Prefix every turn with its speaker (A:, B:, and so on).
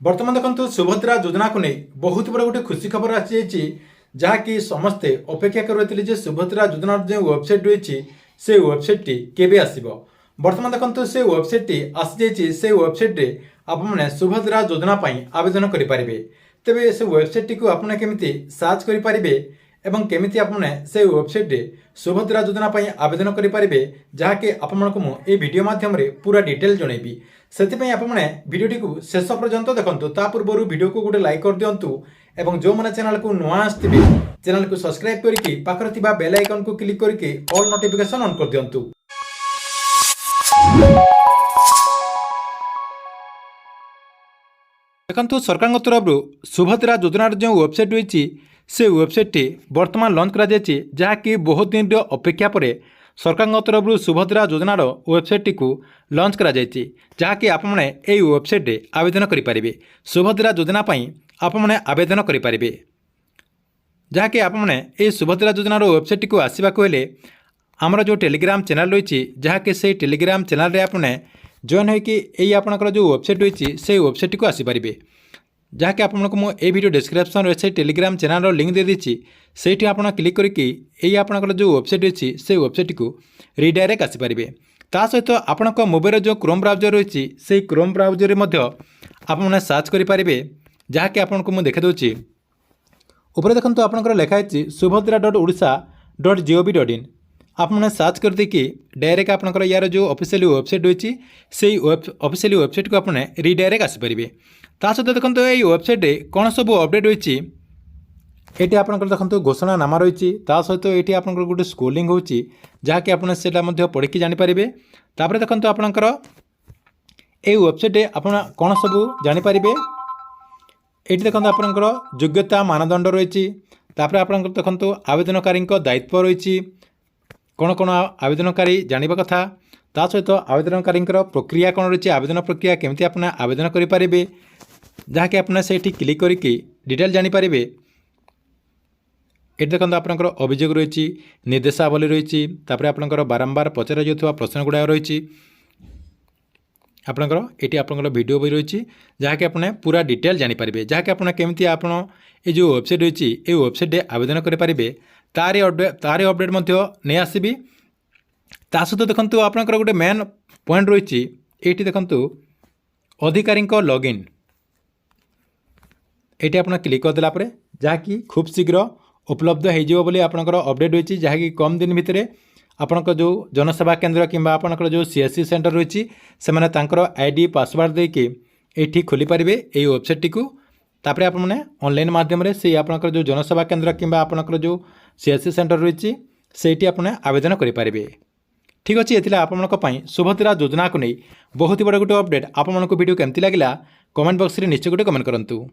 A: बर्तमान देखो सुभद्रा योजना को नहीं बहुत बड़ा गोटे खुशी खबर आसी जहाँकि समस्ते अपेक्षा कर सुभद्रा योजना जो वेबसाइट रही से वेबसाइट टी केबे आसीबो। बर्तमान देखो से वेबसाइट टी आसी से वेबसाइट रे आपने सुभद्रा योजना आवेदन करेंगे। तेरे से वेबसाइट टी आपने केमिति सर्च करेंगे एवं केमिति आपने से वेबसाइट रे सुभद्रा योजना आवेदन करेंगे जहाँकि आपको मुझे वीडियो माध्यम पूरा डिटेल जनइबी। से आपने भिडियोटी को शेष पर्यंत देखो। ता पूर्व वीडियो को गोटे लाइक कर दिंतु एवं जो मैंने चैनल को नुआ आसथिबे चैनल को सब्सक्राइब करके पाखर थिबा बेल आइकन को क्लिक करके ऑल नोटिफिकेशन ऑन कर दिंतु। देखो सरकार तरफ सुभद्रा योजना जो वेबसाइट रही से वेबसाइट टी वर्तमान लॉन्च करा जायछि जहाँकि बहुत दिन अपेक्षा पर सरकार तरफ सुभद्रा योजनार वेबसाइट को लॉन्च करा जायछि जहाँकि आपने यही वेबसाइट रे आवेदन करेंगे। सुभद्रा योजना आपने आवेदन करेंगे जहाँकि आपने यही सुभद्रा योजनार वेबसाइट को आसवाक हेले आमर जो टेलीग्राम चैनल रही जहाँकि से टेलीग्राम चैनल रे आपने जॉइन होगी आपंकर जो वेबसाइट रही से वेबसाइट को आसीपारे जहाँकि आपको मुझे वीडियो डिस्क्रिप्शन से टेलीग्राम चैनल लिंक दे देती से आप क्लिक करके आपंकर जो वेबसाइट रही से वेबसाइट को रिडायरेक्ट आसीपारे। ता सहित आपण मोबाइल जो क्रोम ब्राउजर रही से क्रोम ब्राउजर आपने सर्च करेंगे जहाँकि आपको मुझे देखा दूसरी ऊपर देखो आपंकर लिखाई subhadra.odisha.gov.in आपने सर्च कर देकी डायरेक्ट आपंकर यार जो ऑफिशियल वेबसाइट रही से ऑफिशियल वेबसाइट को आपने रिडायरेक्ट आसीपारे। ता सहित देखो ये वेबसाइट कौन सब अपडेट रही ये आपंकर देखो घोषणा नामा रही सहित ये आपंकर गोटे स्क्रोलिंग होची जहाँकि आपने से पढ़ी जानीपारे। तापर देखो आपंकर ये वेबसाइट आप कौन सब जानीपारे ये देखो आपंकर योग्यता मानदंड रही तापर आपंकर देखो आवेदनकारी दायित्व रही कौन कौन आवेदनकारी जानिबा कथा ता सहित आवेदनकारी प्रक्रिया कौन रही आवेदन प्रक्रिया केमती आपने आवेदन करेंगे जहाँकि आपने से क्लिक करके डिटेल जानीपारे। ये देखो आपंकर अभियोग रही निर्देशावली रही आपंकर बारंबार पचरा जाउथबा प्रश्न गुड़ा रही आपंकर ये आपंकर वीडियो भी रही जहाँकि आपने पूरा डिटेल जानीपारे जहाँकि आपने केमती आप ये जो वेबसाइट रही ये वेबसाइट आवेदन करेंगे तारी अपडेट नहीं आसबी। ता सहित देखो आपंकर गोटे मेन पॉइंट रही ये देखो अधिकारी लॉगिन ये आप क्लिक करदेला जहाँकि खूब शीघ्र उपलब्ध हो आपंकर अपडेट रही जहाँकि कम दिन भितर आपंकर जो जनसेवा केंद्र कि आपंकर जो सीएससी सेंटर रही से आईडी पासवर्ड देके ये खोली पारे ये वेबसाइट को तापर आपने ऑनलाइन माध्यम से आपंकर जो जनसेवा केंद्र कि आपंकर जो सीएससी सेंटर रही से आपने आवेदन करेंगे। ठीक अच्छे ये आपंपाई सुभद्रा योजना को नहीं बहुत बड़ा गोटे अपडेट आपको वीडियो केमती लगे कमेंट बॉक्स में निश्चय गोटे कमेंट करूँ।